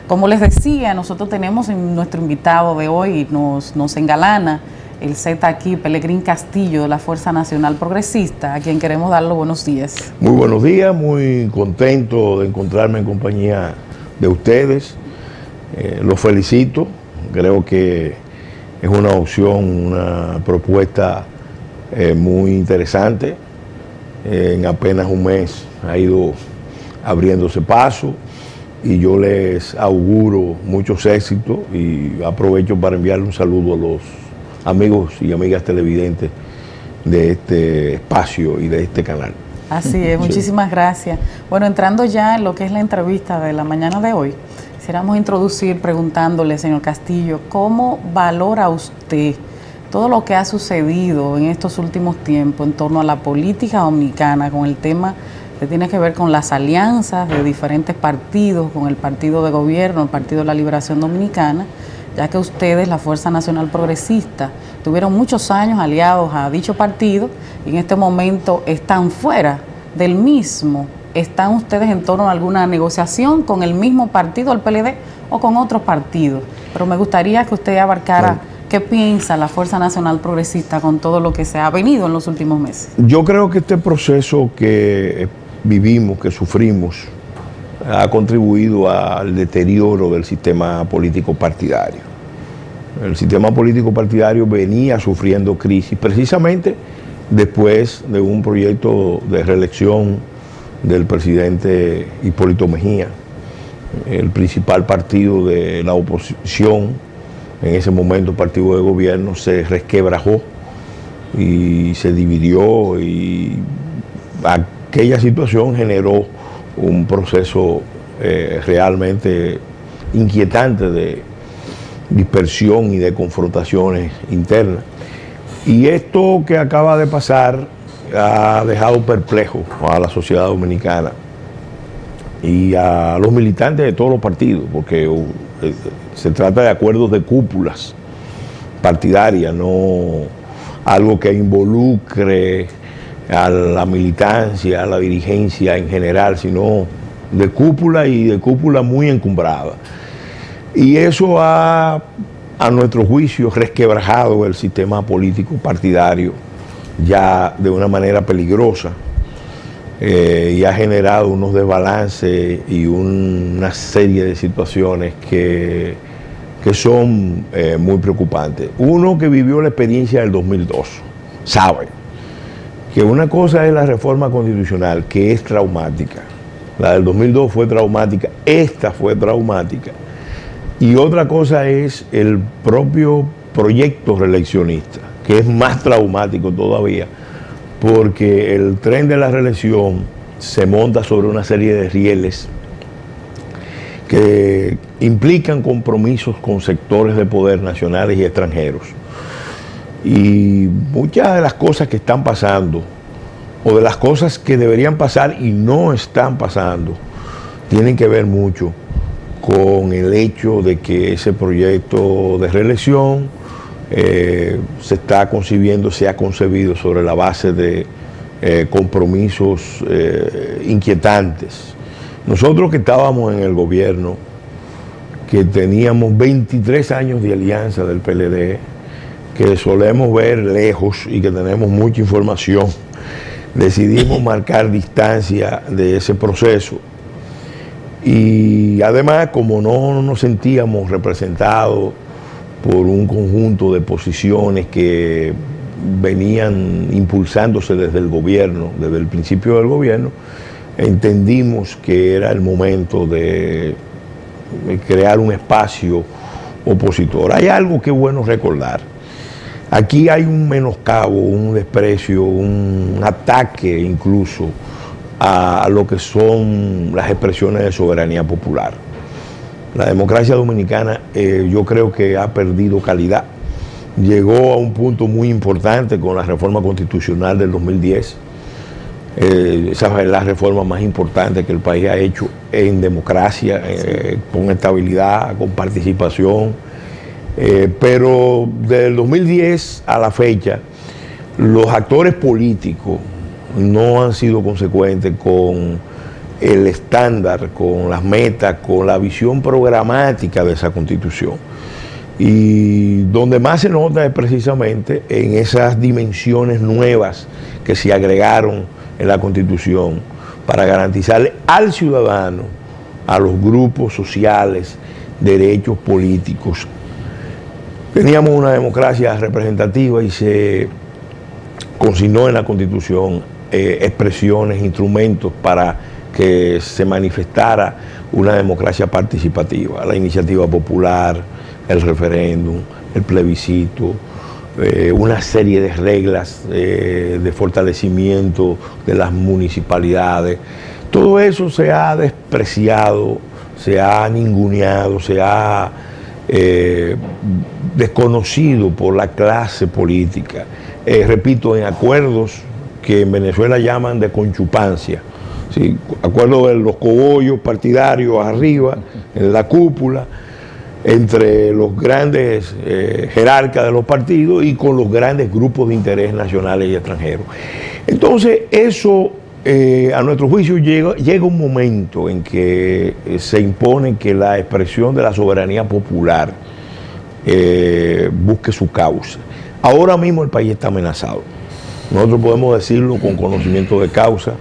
Como les decía, nosotros tenemos nuestro invitado de hoy, nos engalana el Z aquí, Pelegrín Castillo, de la Fuerza Nacional Progresista, a quien queremos dar los buenos días. Muy buenos días, muy contento de encontrarme en compañía de ustedes. Los felicito, creo que es una opción, una propuesta muy interesante. En apenas un mes ha ido abriéndose paso y yo les auguro muchos éxitos y aprovecho para enviarle un saludo a los amigos y amigas televidentes de este espacio y de este canal. Así es, muchísimas gracias. Bueno, entrando ya en lo que es la entrevista de la mañana de hoy, quisiéramos introducir preguntándole, señor Castillo, ¿cómo valora usted todo lo que ha sucedido en estos últimos tiempos en torno a la política dominicana con el tema que tiene que ver con las alianzas de diferentes partidos, con el partido de gobierno, el Partido de la Liberación Dominicana, ya que ustedes, la Fuerza Nacional Progresista, tuvieron muchos años aliados a dicho partido y en este momento están fuera del mismo? ¿Están ustedes en torno a alguna negociación con el mismo partido, el PLD, o con otros partidos? Pero me gustaría que usted abarcara qué piensa la Fuerza Nacional Progresista con todo lo que se ha venido en los últimos meses. Yo creo que este proceso que vivimos, que sufrimos, ha contribuido al deterioro del sistema político partidario. El sistema político partidario venía sufriendo crisis precisamente después de un proyecto de reelección del presidente Hipólito Mejía. El principal partido de la oposición, en ese momento partido de gobierno, se resquebrajó y se dividió, y aquella situación generó un proceso realmente inquietante de dispersión y de confrontaciones internas. Y esto que acaba de pasar ha dejado perplejo a la sociedad dominicana y a los militantes de todos los partidos, porque se trata de acuerdos de cúpulas partidarias, no algo que involucre a la militancia, a la dirigencia en general, sino de cúpula, y de cúpula muy encumbrada. Y eso ha, a nuestro juicio, resquebrajado el sistema político partidario ya de una manera peligrosa, y ha generado unos desbalances y una serie de situaciones que son muy preocupantes. Uno que vivió la experiencia del 2002 sabe que una cosa es la reforma constitucional, que es traumática. La del 2002 fue traumática, esta fue traumática. Y otra cosa es el propio proyecto reeleccionista, que es más traumático todavía, porque el tren de la reelección se monta sobre una serie de rieles que implican compromisos con sectores de poder nacionales y extranjeros. Y muchas de las cosas que están pasando, o de las cosas que deberían pasar y no están pasando, tienen que ver mucho con el hecho de que ese proyecto de reelección se está concibiendo, se ha concebido sobre la base de compromisos inquietantes. Nosotros que estábamos en el gobierno, que teníamos 23 años de alianza del PLD, que solemos ver lejos y que tenemos mucha información, decidimos marcar distancia de ese proceso. Y además, como no nos sentíamos representados por un conjunto de posiciones que venían impulsándose desde el gobierno, desde el principio del gobierno, entendimos que era el momento de crear un espacio opositor. Hay algo que es bueno recordar. Aquí hay un menoscabo, un desprecio, un ataque incluso a lo que son las expresiones de soberanía popular. La democracia dominicana yo creo que ha perdido calidad. Llegó a un punto muy importante con la reforma constitucional del 2010. Esa es la reforma más importante que el país ha hecho en democracia, con estabilidad, con participación. Pero desde el 2010 a la fecha, los actores políticos no han sido consecuentes con el estándar, con las metas, con la visión programática de esa Constitución. Y donde más se nota es precisamente en esas dimensiones nuevas que se agregaron en la Constitución para garantizarle al ciudadano, a los grupos sociales, derechos políticos. Teníamos una democracia representativa y se consignó en la Constitución expresiones, instrumentos para que se manifestara una democracia participativa, la iniciativa popular, el referéndum, el plebiscito, una serie de reglas de fortalecimiento de las municipalidades. Todo eso se ha despreciado, se ha ninguneado, se ha desconocido por la clase política. Repito, en acuerdos que en Venezuela llaman de conchupancia. ¿Sí? Acuerdos de los cogollos partidarios arriba, en la cúpula, entre los grandes jerarcas de los partidos y con los grandes grupos de interés nacionales y extranjeros. Entonces, eso, a nuestro juicio, llega un momento en que se impone que la expresión de la soberanía popular busque su causa. Ahora mismo el país está amenazado. Nosotros podemos decirlo con conocimiento de causa.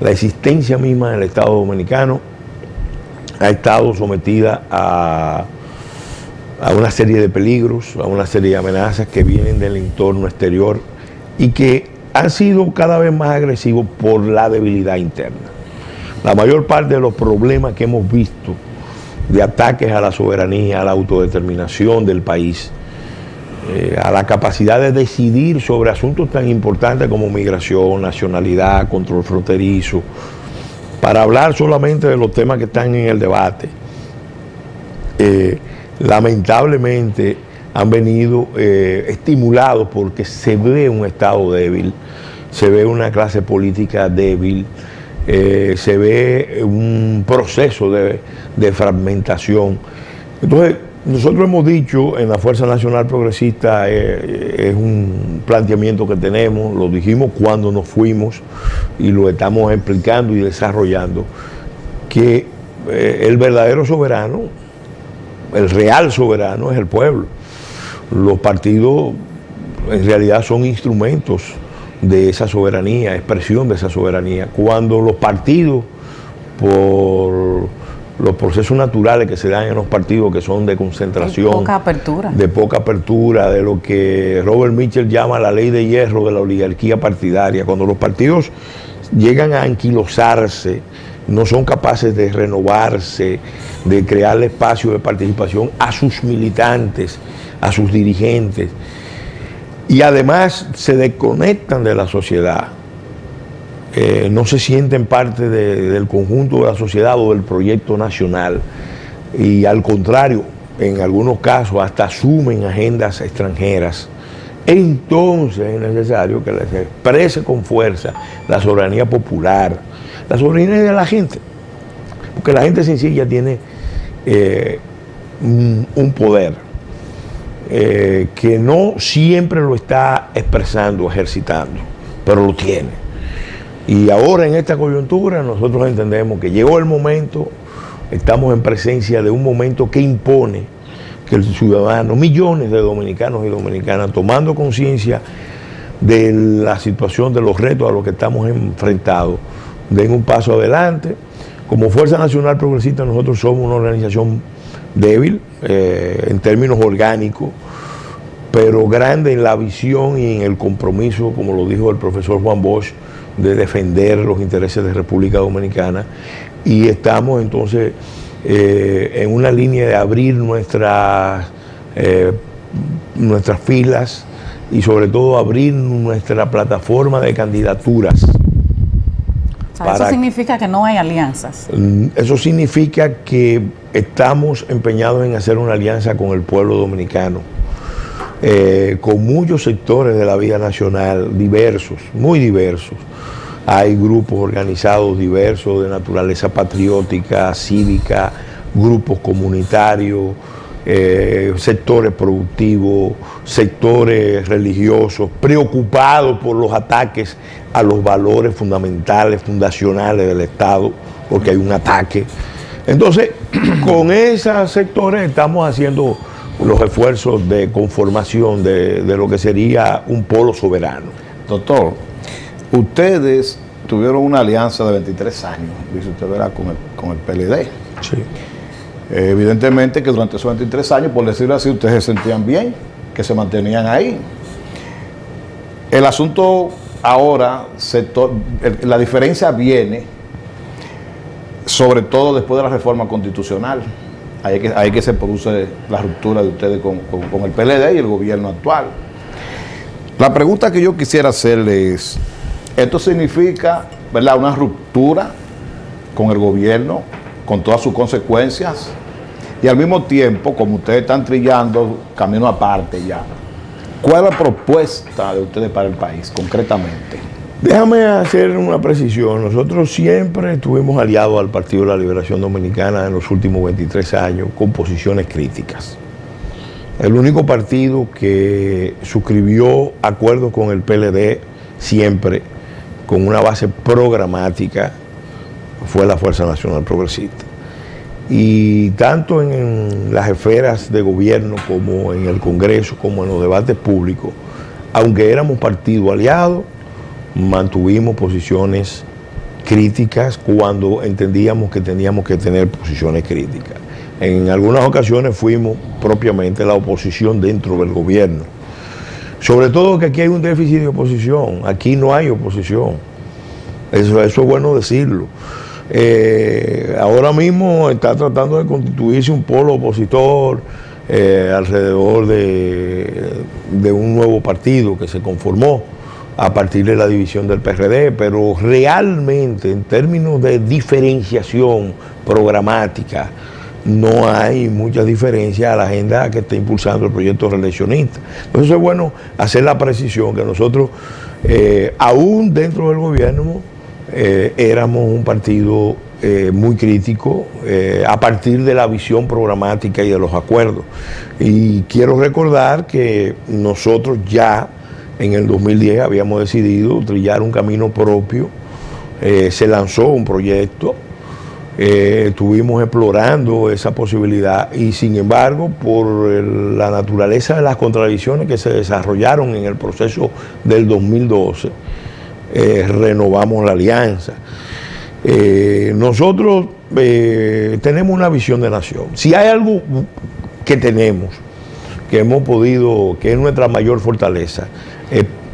La existencia misma del Estado Dominicano ha estado sometida a una serie de peligros, a una serie de amenazas que vienen del entorno exterior y que han sido cada vez más agresivos por la debilidad interna. La mayor parte de los problemas que hemos visto de ataques a la soberanía, a la autodeterminación del país, a la capacidad de decidir sobre asuntos tan importantes como migración, nacionalidad, control fronterizo, para hablar solamente de los temas que están en el debate, lamentablemente han venido estimulados porque se ve un Estado débil, se ve una clase política débil, se ve un proceso de fragmentación. Entonces, nosotros hemos dicho en la Fuerza Nacional Progresista, es un planteamiento que tenemos, lo dijimos cuando nos fuimos y lo estamos explicando y desarrollando, que el verdadero soberano, el real soberano es el pueblo. Los partidos en realidad son instrumentos de esa soberanía, expresión de esa soberanía. Cuando los partidos, por los procesos naturales que se dan en los partidos, que son de concentración, de poca apertura, de lo que Robert Mitchell llama la ley de hierro de la oligarquía partidaria, cuando los partidos llegan a anquilosarse, no son capaces de renovarse, de crearle espacio de participación a sus militantes, a sus dirigentes, y además se desconectan de la sociedad, no se sienten parte del conjunto de la sociedad o del proyecto nacional, y al contrario, en algunos casos hasta asumen agendas extranjeras. Entonces es necesario que se exprese con fuerza la soberanía popular, la soberanía de la gente, porque la gente sencilla tiene un poder que no siempre lo está expresando, ejercitando, pero lo tiene. Y ahora en esta coyuntura nosotros entendemos que llegó el momento, estamos en presencia de un momento que impone que el ciudadano, millones de dominicanos y dominicanas, tomando conciencia de la situación, de los retos a los que estamos enfrentados, den un paso adelante. Como Fuerza Nacional Progresista nosotros somos una organización débil en términos orgánicos, pero grande en la visión y en el compromiso, como lo dijo el profesor Juan Bosch, de defender los intereses de República Dominicana, y estamos entonces en una línea de abrir nuestras filas y sobre todo abrir nuestra plataforma de candidaturas. Eso significa que no hay alianzas. Eso significa que estamos empeñados en hacer una alianza con el pueblo dominicano, con muchos sectores de la vida nacional, diversos, muy diversos. Hay grupos organizados diversos de naturaleza patriótica, cívica, grupos comunitarios, sectores productivos, sectores religiosos, preocupados por los ataques a los valores fundamentales, fundacionales del Estado, porque hay un ataque. Entonces, con esos sectores estamos haciendo los esfuerzos de conformación de lo que sería un polo soberano. Doctor, ustedes tuvieron una alianza de 23 años, dice usted, verá, con el PLD. Sí. Evidentemente que durante esos 23 años, por decirlo así, ustedes se sentían bien, que se mantenían ahí. El asunto ahora, la diferencia viene sobre todo después de la reforma constitucional. Ahí que se produce la ruptura de ustedes con el PLD y el gobierno actual. La pregunta que yo quisiera hacerle es, ¿esto significa, verdad, una ruptura con el gobierno, con todas sus consecuencias? Y al mismo tiempo, como ustedes están trillando camino aparte ya, ¿cuál es la propuesta de ustedes para el país, concretamente? Déjame hacer una precisión. Nosotros siempre estuvimos aliados al Partido de la Liberación Dominicana en los últimos 23 años con posiciones críticas. El único partido que suscribió acuerdos con el PLD siempre con una base programática fue la Fuerza Nacional Progresista. Y tanto en las esferas de gobierno como en el Congreso, como en los debates públicos, aunque éramos partido aliado, mantuvimos posiciones críticas cuando entendíamos que teníamos que tener posiciones críticas. En algunas ocasiones fuimos propiamente la oposición dentro del gobierno. Sobre todo que aquí hay un déficit de oposición, aquí no hay oposición. Eso es bueno decirlo. Ahora mismo está tratando de constituirse un polo opositor alrededor de un nuevo partido que se conformó a partir de la división del PRD, pero realmente en términos de diferenciación programática no hay mucha diferencia a la agenda que está impulsando el proyecto reeleccionista. Entonces es bueno hacer la precisión que nosotros, aún dentro del gobierno, éramos un partido muy crítico a partir de la visión programática y de los acuerdos. Y quiero recordar que nosotros ya en el 2010 habíamos decidido trillar un camino propio, se lanzó un proyecto, estuvimos explorando esa posibilidad y sin embargo por la naturaleza de las contradicciones que se desarrollaron en el proceso del 2012, renovamos la alianza. Nosotros tenemos una visión de nación. Si hay algo que tenemos, que hemos podido, que es nuestra mayor fortaleza,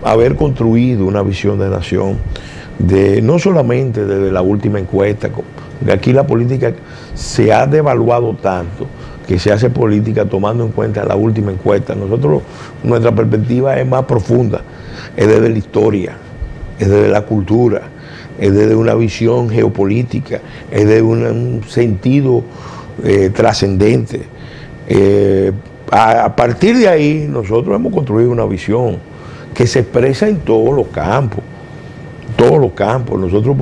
haber construido una visión de nación, no solamente desde la última encuesta, de aquí la política se ha devaluado tanto que se hace política tomando en cuenta la última encuesta. Nosotros, nuestra perspectiva es más profunda, es desde la historia, es desde la cultura, es desde una visión geopolítica, es desde un sentido trascendente. A partir de ahí nosotros hemos construido una visión que se expresa en todos los campos, Nosotros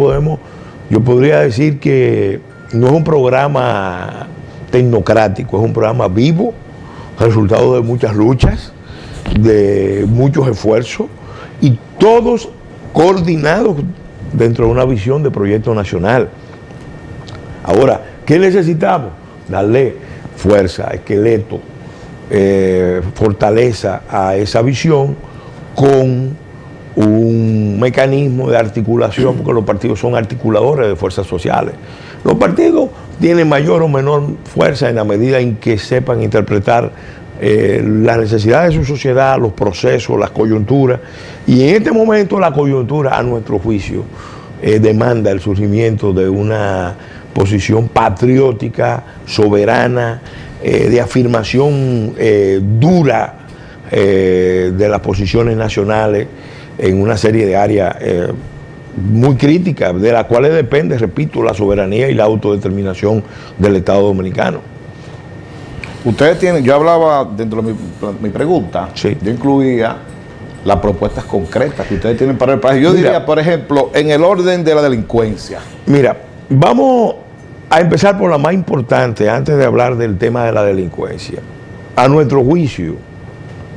yo podría decir que no es un programa tecnocrático, es un programa vivo, resultado de muchas luchas, de muchos esfuerzos y todos coordinados dentro de una visión de proyecto nacional. Ahora, ¿qué necesitamos? Darle fuerza, esqueleto, fortaleza a esa visión con un mecanismo de articulación, porque los partidos son articuladores de fuerzas sociales. Los partidos tienen mayor o menor fuerza en la medida en que sepan interpretar las necesidades de su sociedad, los procesos, las coyunturas, y en este momento la coyuntura, a nuestro juicio, demanda el surgimiento de una posición patriótica, soberana, de afirmación dura de las posiciones nacionales en una serie de áreas muy críticas, de las cuales depende, repito, la soberanía y la autodeterminación del Estado Dominicano. Ustedes tienen, yo hablaba dentro de mi pregunta, sí, yo incluía las propuestas concretas que ustedes tienen para el país. Yo diría, por ejemplo, en el orden de la delincuencia. Mira, vamos a empezar por la más importante antes de hablar del tema de la delincuencia. A nuestro juicio,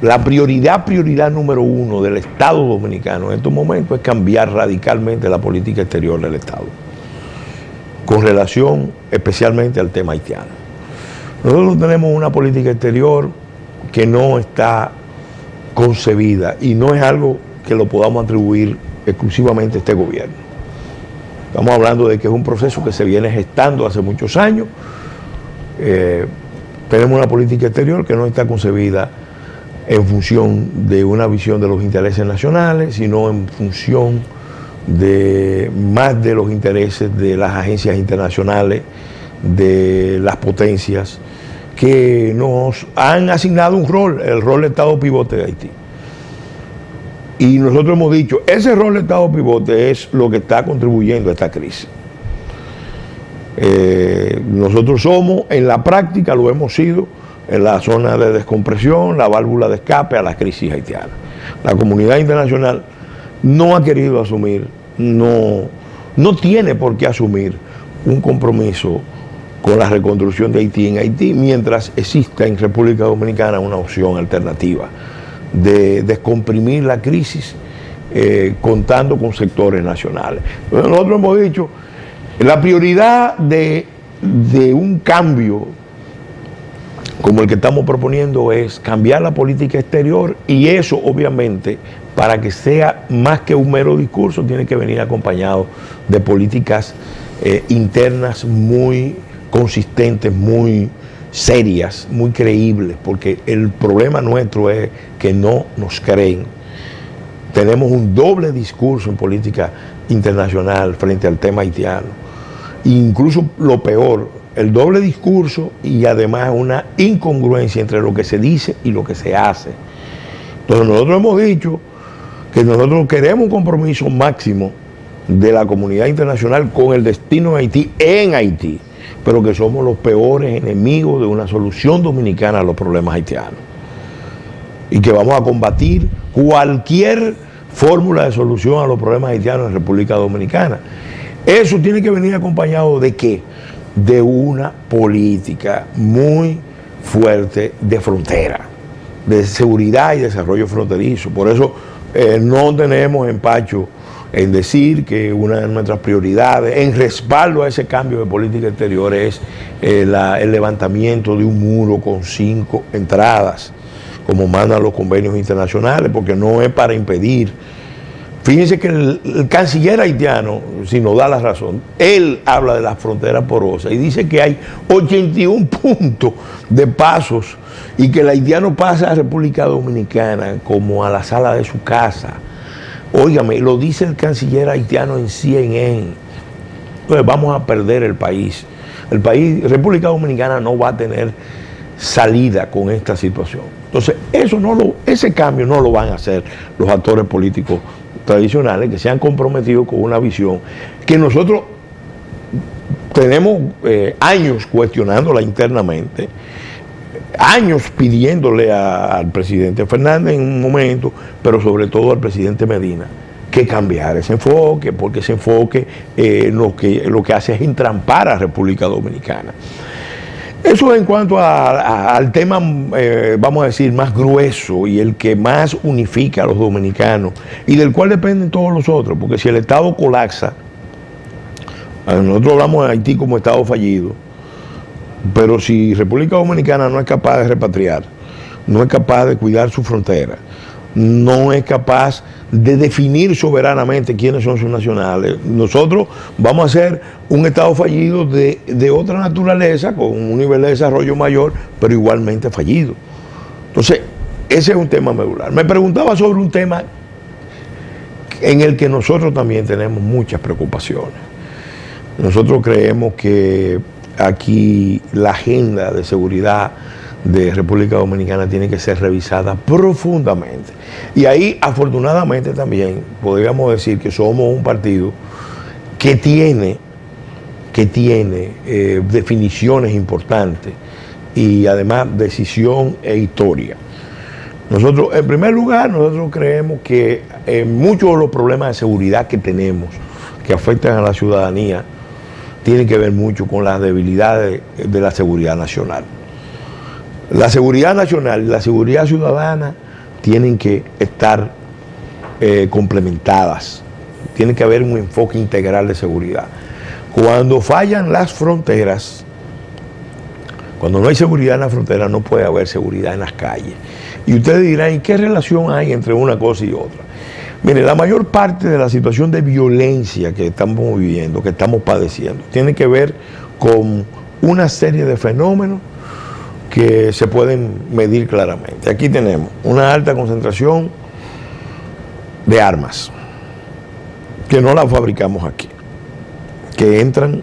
la prioridad número uno del Estado Dominicano en estos momentos es cambiar radicalmente la política exterior del Estado. con relación especialmente al tema haitiano. Nosotros tenemos una política exterior que no está concebida y no es algo que lo podamos atribuir exclusivamente a este gobierno. Estamos hablando de que es un proceso que se viene gestando hace muchos años. Tenemos una política exterior que no está concebida en función de una visión de los intereses nacionales, sino en función de más de los intereses de las agencias internacionales, de las potencias que nos han asignado un rol, el rol de Estado pivote de Haití. Y nosotros hemos dicho, ese rol de Estado pivote es lo que está contribuyendo a esta crisis. Nosotros somos, en la práctica lo hemos sido, en la zona de descompresión, la válvula de escape a la crisis haitiana. La comunidad internacional no ha querido asumir, no tiene por qué asumir un compromiso con la reconstrucción de Haití en Haití, mientras exista en República Dominicana una opción alternativa de descomprimir la crisis contando con sectores nacionales. Entonces, nosotros hemos dicho, la prioridad de un cambio como el que estamos proponiendo es cambiar la política exterior, y eso obviamente, para que sea más que un mero discurso, tiene que venir acompañado de políticas internas muy consistentes, muy serias, muy creíbles, porque el problema nuestro es que no nos creen. Tenemos un doble discurso en política internacional frente al tema haitiano. Incluso lo peor, el doble discurso y además una incongruencia entre lo que se dice y lo que se hace. Entonces nosotros hemos dicho que nosotros queremos un compromiso máximo de la comunidad internacional con el destino de Haití en Haití, pero que somos los peores enemigos de una solución dominicana a los problemas haitianos. Y que vamos a combatir cualquier fórmula de solución a los problemas haitianos en República Dominicana. Eso tiene que venir acompañado ¿de qué? De una política muy fuerte de frontera, de seguridad y desarrollo fronterizo. Por eso no tenemos empacho en decir que una de nuestras prioridades en respaldo a ese cambio de política exterior es el levantamiento de un muro con 5 entradas, como mandan los convenios internacionales, porque no es para impedir. Fíjense que el canciller haitiano, si nos da la razón, él habla de las fronteras porosas y dice que hay 81 puntos de pasos y que el haitiano pasa a República Dominicana como a la sala de su casa. Óigame, lo dice el canciller haitiano en CNN. Entonces vamos a perder el país. El país, República Dominicana, no va a tener salida con esta situación. Entonces, ese cambio no lo van a hacer los actores políticos tradicionales que se han comprometido con una visión que nosotros tenemos años cuestionándola internamente, años pidiéndole al presidente Fernández en un momento, pero sobre todo al presidente Medina, que cambiara ese enfoque, porque ese enfoque lo que hace es entrampar a República Dominicana. Eso en cuanto al tema, vamos a decir, más grueso y el que más unifica a los dominicanos y del cual dependen todos los otros, porque si el Estado colapsa, nosotros hablamos de Haití como Estado fallido, pero si República Dominicana no es capaz de repatriar, no es capaz de cuidar su frontera, no es capaz de definir soberanamente quiénes son sus nacionales, nosotros vamos a ser un Estado fallido de otra naturaleza, con un nivel de desarrollo mayor, pero igualmente fallido. Entonces, ese es un tema medular. Me preguntaba sobre un tema en el que nosotros también tenemos muchas preocupaciones. Nosotros creemos que aquí la agenda de seguridad de República Dominicana tiene que ser revisada profundamente. Y ahí, afortunadamente, también podríamos decir que somos un partido que tiene definiciones importantes y además decisión e historia. Nosotros, en primer lugar, nosotros creemos que muchos de los problemas de seguridad que tenemos, que afectan a la ciudadanía, tienen que ver mucho con las debilidades de la seguridad nacional. La seguridad nacional y la seguridad ciudadana tienen que estar complementadas. Tiene que haber un enfoque integral de seguridad. Cuando fallan las fronteras, cuando no hay seguridad en las fronteras, no puede haber seguridad en las calles. Y ustedes dirán, ¿y qué relación hay entre una cosa y otra? Mire, la mayor parte de la situación de violencia que estamos viviendo, que estamos padeciendo, tiene que ver con una serie de fenómenos que se pueden medir claramente. Aquí tenemos una alta concentración de armas, que no las fabricamos aquí, que entran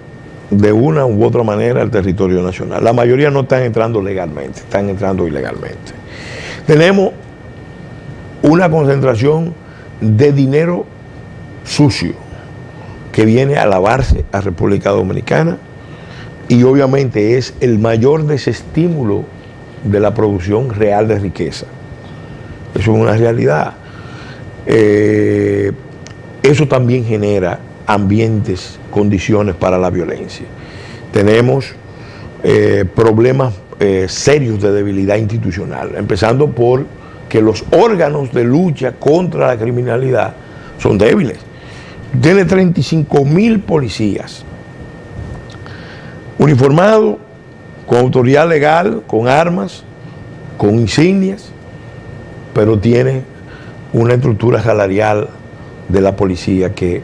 de una u otra manera al territorio nacional. La mayoría no están entrando legalmente, están entrando ilegalmente. Tenemos una concentración de dinero sucio que viene a lavarse a República Dominicana y obviamente es el mayor desestímulo de la producción real de riqueza. Eso es una realidad. Eso también genera ambientes, condiciones para la violencia. Tenemos problemas serios de debilidad institucional, empezando por que los órganos de lucha contra la criminalidad son débiles. Tiene 35.000 policías uniformados, con autoridad legal, con armas, con insignias, pero tiene una estructura salarial de la policía que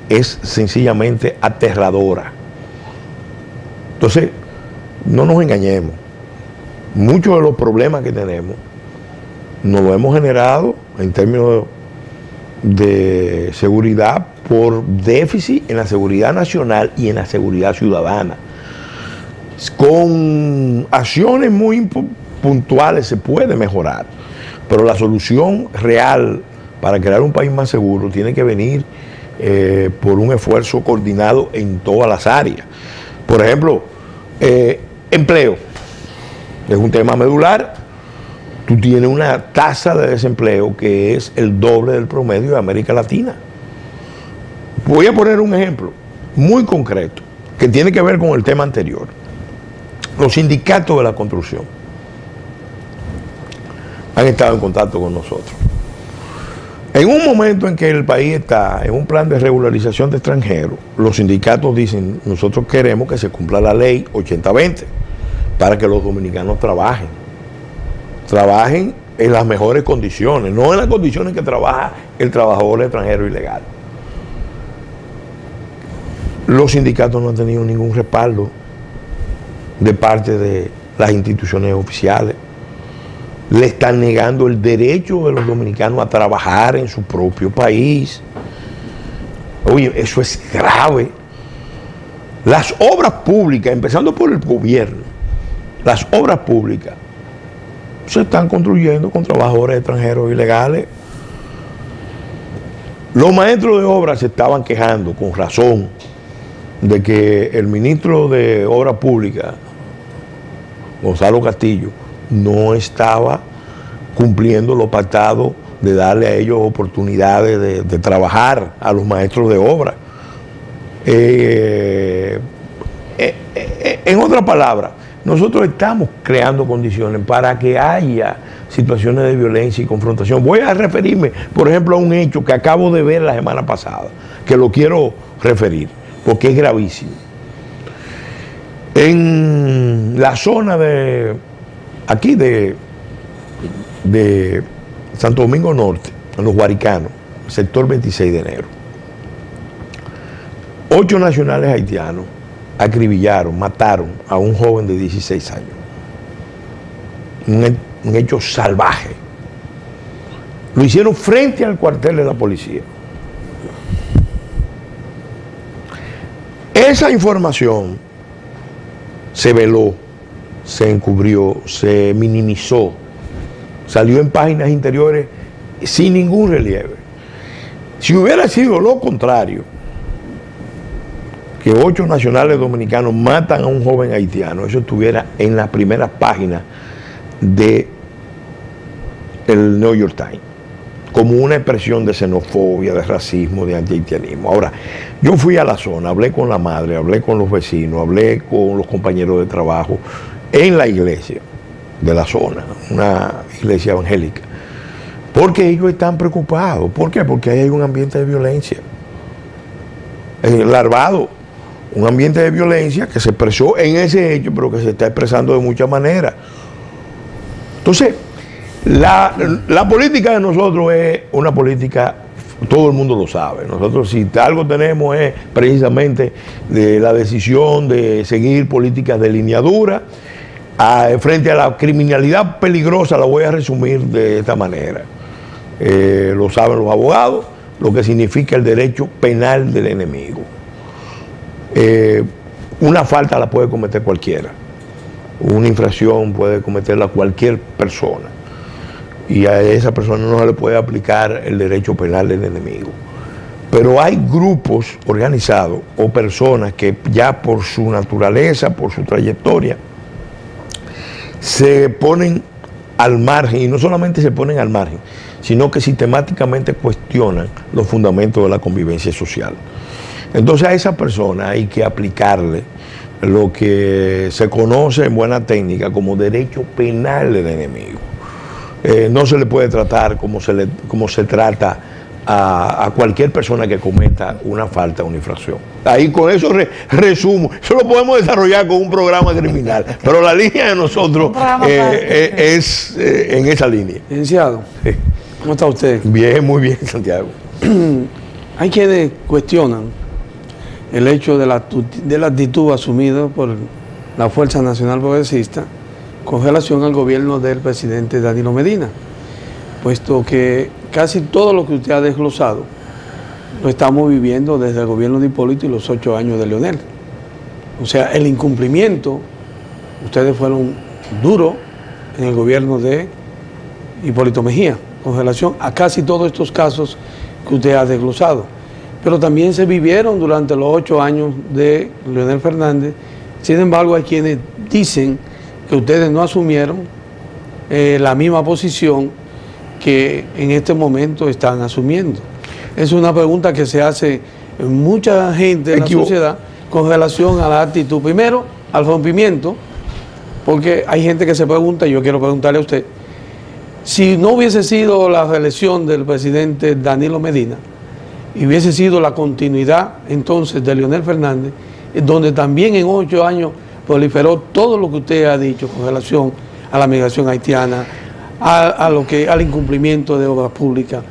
es sencillamente aterradora. Entonces, no nos engañemos. Muchos de los problemas que tenemos nos lo hemos generado en términos de seguridad por déficit en la seguridad nacional y en la seguridad ciudadana. Con acciones muy puntuales se puede mejorar, pero la solución real para crear un país más seguro tiene que venir por un esfuerzo coordinado en todas las áreas. Por ejemplo, empleo es un tema medular. Tú tienes una tasa de desempleo que es el doble del promedio de América Latina. Voy a poner un ejemplo muy concreto que tiene que ver con el tema anterior. Los sindicatos de la construcción han estado en contacto con nosotros. En un momento en que el país está en un plan de regularización de extranjeros, los sindicatos dicen, nosotros queremos que se cumpla la ley 80-20 para que los dominicanos trabajen en las mejores condiciones, no en las condiciones que trabaja el trabajador extranjero ilegal. Los sindicatos no han tenido ningún respaldo de parte de las instituciones oficiales. Le están negando el derecho de los dominicanos a trabajar en su propio país. Oye, eso es grave. Las obras públicas, empezando por el gobierno, las obras públicas se están construyendo con trabajadores extranjeros ilegales. Los maestros de obra se estaban quejando con razón de que el ministro de Obras Públicas, Gonzalo Castillo, no estaba cumpliendo lo pactado de darle a ellos oportunidades de trabajar a los maestros de obra. En otras palabras, nosotros estamos creando condiciones para que haya situaciones de violencia y confrontación. Voy a referirme, por ejemplo, a un hecho que acabo de ver la semana pasada, que lo quiero referir, porque es gravísimo. En la zona de aquí de Santo Domingo Norte, en los Guaricanos, sector 26 de enero, 8 nacionales haitianos acribillaron, mataron a un joven de 16 años. Un hecho salvaje. Lo hicieron frente al cuartel de la policía. Esa información se veló, se encubrió, se minimizó, salió en páginas interiores sin ningún relieve. Si hubiera sido lo contrario, que 8 nacionales dominicanos matan a un joven haitiano, eso estuviera en las primeras páginas de el New York Times, como una expresión de xenofobia, de racismo, de antihaitianismo. Ahora, yo fui a la zona, hablé con la madre, hablé con los vecinos, hablé con los compañeros de trabajo en la iglesia de la zona, una iglesia evangélica, porque ellos están preocupados. ¿Por qué? Porque ahí hay un ambiente de violencia larvado un ambiente de violencia que se expresó en ese hecho, pero que se está expresando de muchas maneras. Entonces, la política de nosotros es una política, todo el mundo lo sabe. Nosotros, si algo tenemos, es precisamente de la decisión de seguir políticas de lineadura frente a la criminalidad peligrosa. La voy a resumir de esta manera. Lo saben los abogados, lo que significa el derecho penal del enemigo. Una falta la puede cometer cualquiera. Una infracción puede cometerla cualquier persona. Y a esa persona no se le puede aplicar el derecho penal del enemigo. Pero hay grupos organizados o personas que ya por su naturaleza, por su trayectoria, se ponen al margen, y no solamente se ponen al margen, sino que sistemáticamente cuestionan los fundamentos de la convivencia social. Entonces a esa persona hay que aplicarle lo que se conoce en buena técnica como derecho penal del enemigo. No se le puede tratar como se trata a cualquier persona que cometa una falta o una infracción. Ahí con eso resumo. Eso lo podemos desarrollar con un programa criminal, pero la línea de nosotros es en esa línea. Licenciado, ¿cómo está usted? Bien, muy bien, Santiago. Hay quienes cuestionan el hecho de la actitud asumida por la Fuerza Nacional Progresista con relación al gobierno del presidente Danilo Medina, puesto que casi todo lo que usted ha desglosado lo estamos viviendo desde el gobierno de Hipólito y los 8 años de Leonel. O sea, el incumplimiento, ustedes fueron duros en el gobierno de Hipólito Mejía con relación a casi todos estos casos que usted ha desglosado, pero también se vivieron durante los 8 años de Leonel Fernández. Sin embargo, hay quienes dicen que ustedes no asumieron la misma posición que en este momento están asumiendo. Es una pregunta que se hace mucha gente en la sociedad con relación a la actitud. Primero, al rompimiento, porque hay gente que se pregunta, y yo quiero preguntarle a usted, si no hubiese sido la reelección del presidente Danilo Medina, y hubiese sido la continuidad entonces de Leonel Fernández, donde también en 8 años proliferó todo lo que usted ha dicho con relación a la migración haitiana, al incumplimiento de obras públicas,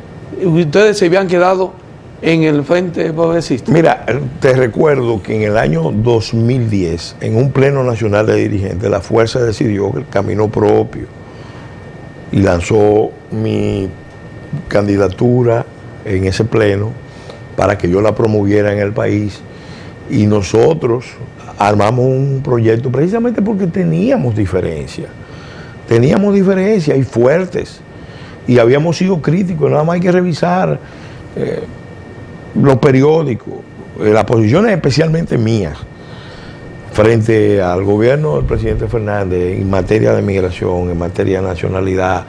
ustedes se habían quedado en el Frente Progresista. Mira, te recuerdo que en el año 2010, en un pleno nacional de dirigentes, la fuerza decidió el camino propio y lanzó mi candidatura en ese pleno para que yo la promoviera en el país, y nosotros armamos un proyecto precisamente porque teníamos diferencias y fuertes, y habíamos sido críticos. Nada más hay que revisar los periódicos, las posiciones especialmente mías frente al gobierno del presidente Fernández en materia de migración, en materia de nacionalidad,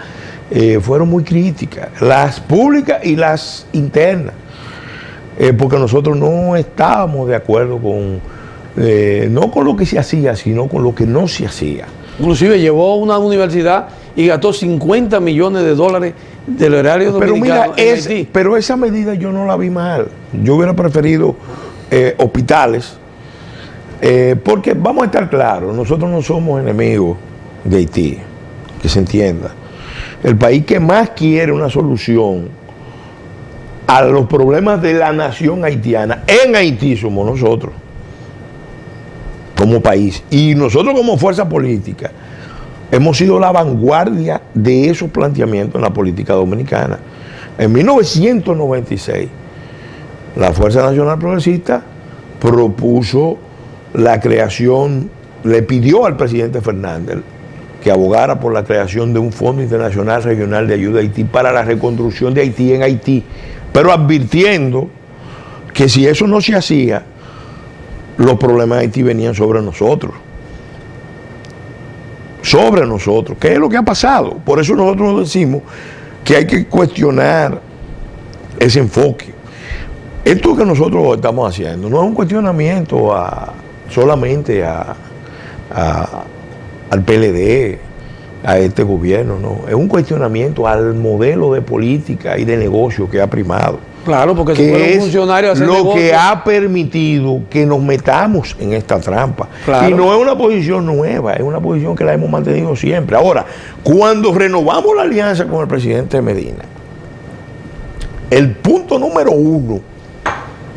fueron muy críticas, las públicas y las internas, porque nosotros no estábamos de acuerdo con, no con lo que se hacía, sino con lo que no se hacía. Inclusive llevó una universidad y gastó $50 millones del erario dominicano. Pero esa medida yo no la vi mal. Yo hubiera preferido hospitales, porque vamos a estar claros, nosotros no somos enemigos de Haití, que se entienda. El país que más quiere una solución a los problemas de la nación haitiana en Haití somos nosotros, como país. Y nosotros como fuerza política hemos sido la vanguardia de esos planteamientos en la política dominicana. En 1996, la Fuerza Nacional Progresista propuso la creación, le pidió al presidente Fernández que abogara por la creación de un Fondo Internacional Regional de Ayuda a Haití para la reconstrucción de Haití en Haití, pero advirtiendo que si eso no se hacía, los problemas de Haití venían sobre nosotros. ¿Qué es lo que ha pasado? Por eso nosotros decimos que hay que cuestionar ese enfoque. Esto que nosotros estamos haciendo no es un cuestionamiento solamente al PLD, a este gobierno, no. Es un cuestionamiento al modelo de política y de negocio que ha primado. Claro, porque si que fuera un es funcionario hacer lo negocio, que ha permitido que nos metamos en esta trampa. Claro. Y no es una posición nueva, es una posición que la hemos mantenido siempre. Ahora, cuando renovamos la alianza con el presidente Medina, el punto número 1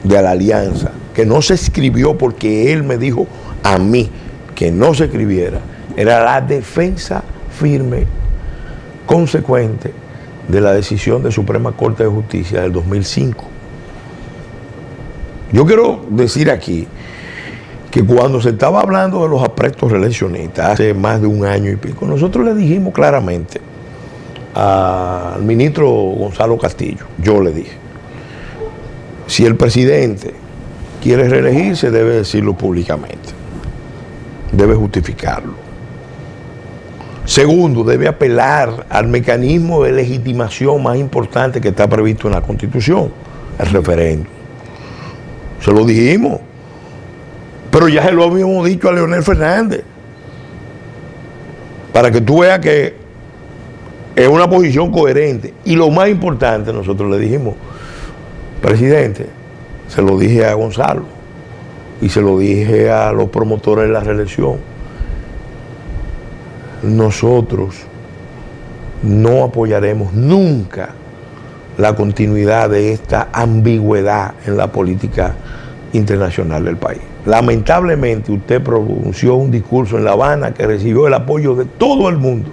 de la alianza, que no se escribió porque él me dijo a mí que no se escribiera, era la defensa firme, consecuente de la decisión de Suprema Corte de Justicia del 2005. Yo quiero decir aquí que cuando se estaba hablando de los aprestos reeleccionistas hace más de un año y pico, nosotros le dijimos claramente al ministro Gonzalo Castillo, yo le dije, si el presidente quiere reelegirse debe decirlo públicamente, debe justificarlo. Segundo, debe apelar al mecanismo de legitimación más importante que está previsto en la Constitución, el referéndum. Se lo dijimos, pero ya se lo habíamos dicho a Leonel Fernández, para que tú veas que es una posición coherente. Y lo más importante, nosotros le dijimos, presidente, se lo dije a Gonzalo y se lo dije a los promotores de la reelección, nosotros no apoyaremos nunca la continuidad de esta ambigüedad en la política internacional del país. Lamentablemente usted pronunció un discurso en La Habana que recibió el apoyo de todo el mundo.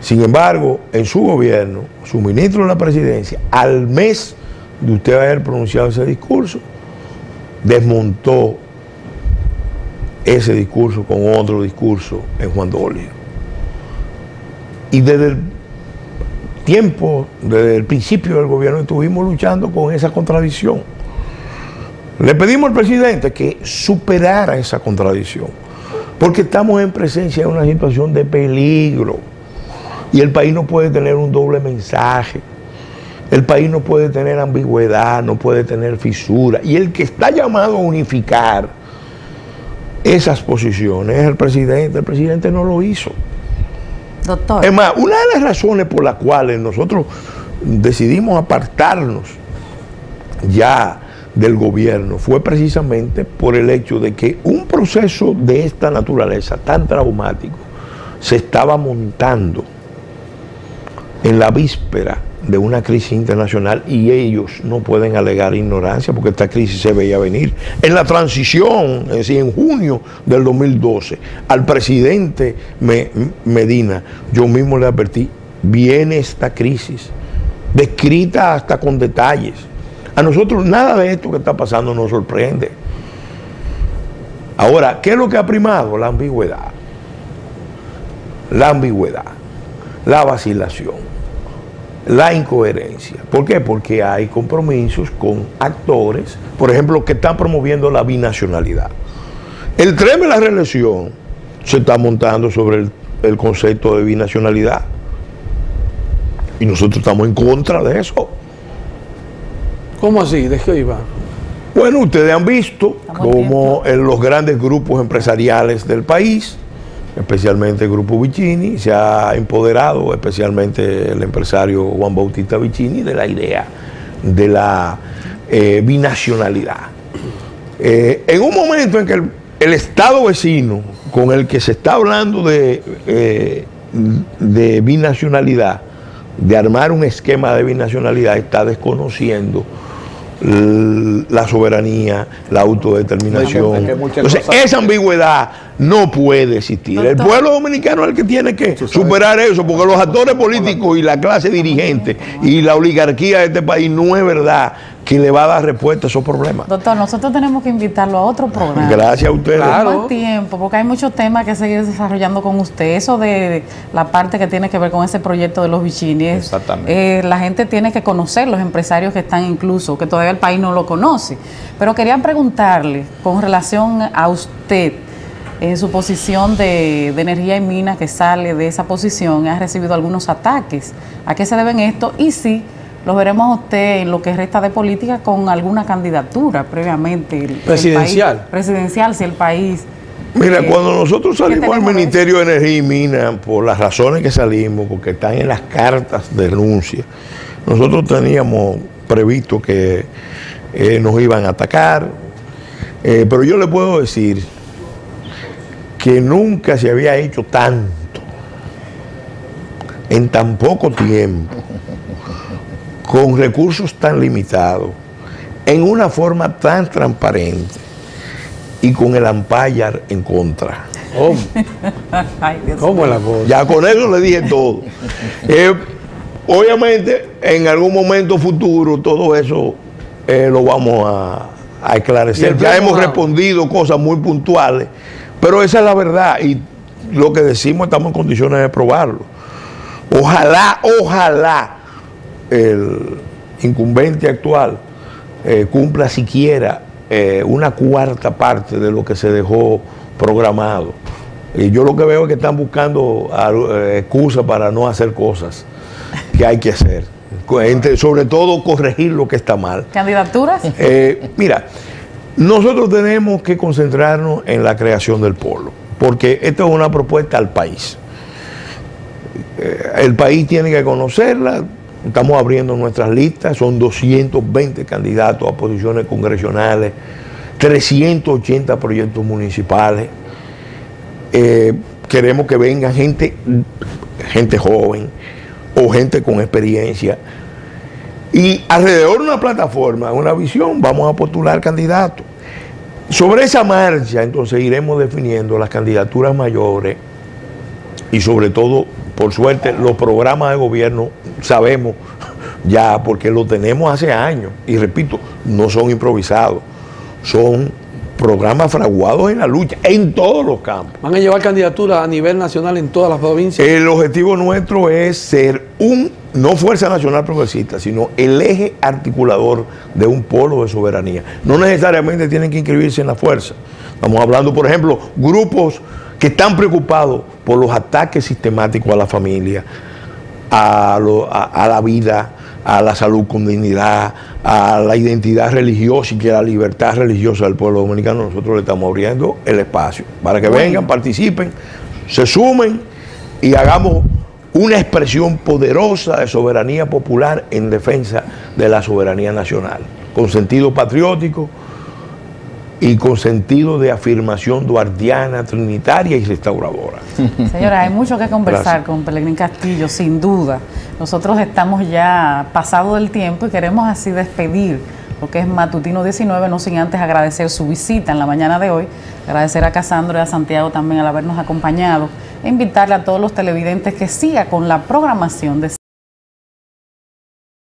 Sin embargo, en su gobierno, su ministro de la presidencia, al mes de usted haber pronunciado ese discurso, desmontó ese discurso con otro discurso en Juan Dolio. Y desde el tiempo, desde el principio del gobierno, estuvimos luchando con esa contradicción. Le pedimos al presidente que superara esa contradicción, porque estamos en presencia de una situación de peligro y el país no puede tener un doble mensaje. El país no puede tener ambigüedad, no puede tener fisura. Y el que está llamado a unificar esas posiciones es el presidente. El presidente no lo hizo. Doctor. Es más, una de las razones por las cuales nosotros decidimos apartarnos ya del gobierno fue precisamente por el hecho de que un proceso de esta naturaleza tan traumático se estaba montando en la víspera de una crisis internacional y ellos no pueden alegar ignorancia porque esta crisis se veía venir. En la transición, es decir, en junio del 2012, al presidente Medina, yo mismo le advertí, viene esta crisis, descrita hasta con detalles. A nosotros nada de esto que está pasando nos sorprende. Ahora, ¿qué es lo que ha primado? La ambigüedad. La ambigüedad, la vacilación, la incoherencia. ¿Por qué? Porque hay compromisos con actores, por ejemplo, que están promoviendo la binacionalidad. El tren de la reelección se está montando sobre el concepto de binacionalidad. Y nosotros estamos en contra de eso. ¿Cómo así? ¿De qué iba? Bueno, ustedes han visto cómo en los grandes grupos empresariales del país, especialmente el Grupo Vicini, se ha empoderado, especialmente el empresario Juan Bautista Vicini, de la idea de la binacionalidad. En un momento en que el Estado vecino, con el que se está hablando de binacionalidad, de armar un esquema de binacionalidad, está desconociendo la soberanía, la autodeterminación. Entonces, esa ambigüedad no puede existir. El pueblo dominicano es el que tiene que superar eso, porque los actores políticos y la clase dirigente y la oligarquía de este país no es verdad que le va a dar respuesta a esos problemas. Doctor, nosotros tenemos que invitarlo a otro programa. Gracias a ustedes. Claro. Más tiempo, porque hay muchos temas que seguir desarrollando con usted. Eso de la parte que tiene que ver con ese proyecto de los Vicini. Exactamente. La gente tiene que conocer, los empresarios que están incluso, que todavía el país no lo conoce. Pero quería preguntarle, con relación a usted, en su posición de energía y minas, que sale de esa posición, ha recibido algunos ataques. ¿A qué se deben esto? Y si lo veremos a usted en lo que resta de política con alguna candidatura previamente. Presidencial. Presidencial, si el país... Mira, cuando nosotros salimos al Ministerio de Energía y Minas, por las razones que salimos, porque están en las cartas de renuncia, Nosotros teníamos previsto que nos iban a atacar, pero yo le puedo decir que nunca se había hecho tanto en tan poco tiempo, con recursos tan limitados, en una forma tan transparente y con el umpire en contra. ¿Cómo? Ay, Dios ¿Cómo mío. es la cosa? Ya con eso le dije todo. Obviamente, en algún momento futuro, todo eso lo vamos a esclarecer. Ya hemos respondido cosas muy puntuales, pero esa es la verdad y lo que decimos estamos en condiciones de probarlo. Ojalá el incumbente actual cumpla siquiera una cuarta parte de lo que se dejó programado. Y yo lo que veo es que están buscando excusas para no hacer cosas que hay que hacer. Sobre todo corregir lo que está mal. ¿Candidaturas? Mira, nosotros tenemos que concentrarnos en la creación del polo, porque esto es una propuesta al país. El país tiene que conocerla. Estamos abriendo nuestras listas, son 220 candidatos a posiciones congresionales, 380 proyectos municipales. Queremos que venga gente joven o gente con experiencia. Y alrededor de una plataforma, una visión, vamos a postular candidatos. Sobre esa marcha, entonces, iremos definiendo las candidaturas mayores y sobre todo, por suerte, los programas de gobierno sabemos ya, porque lo tenemos hace años. Y repito, no son improvisados, son programas fraguados en la lucha, en todos los campos. ¿Van a llevar candidaturas a nivel nacional en todas las provincias? El objetivo nuestro es ser no Fuerza Nacional Progresista, sino el eje articulador de un polo de soberanía. No necesariamente tienen que inscribirse en la fuerza. Estamos hablando, por ejemplo, grupos que están preocupados por los ataques sistemáticos a la familia, a la vida, a la salud con dignidad, a la identidad religiosa y que la libertad religiosa del pueblo dominicano. Nosotros le estamos abriendo el espacio para que vengan, participen, se sumen y hagamos una expresión poderosa de soberanía popular en defensa de la soberanía nacional, con sentido patriótico y con sentido de afirmación duardiana, trinitaria y restauradora. Señora, hay mucho que conversar. Gracias. Con Pelegrín Castillo, sin duda. Nosotros estamos ya pasado del tiempo y queremos así despedir lo que es Matutino 19, no sin antes agradecer su visita en la mañana de hoy, agradecer a Casandro y a Santiago también al habernos acompañado, e invitarle a todos los televidentes que siga con la programación de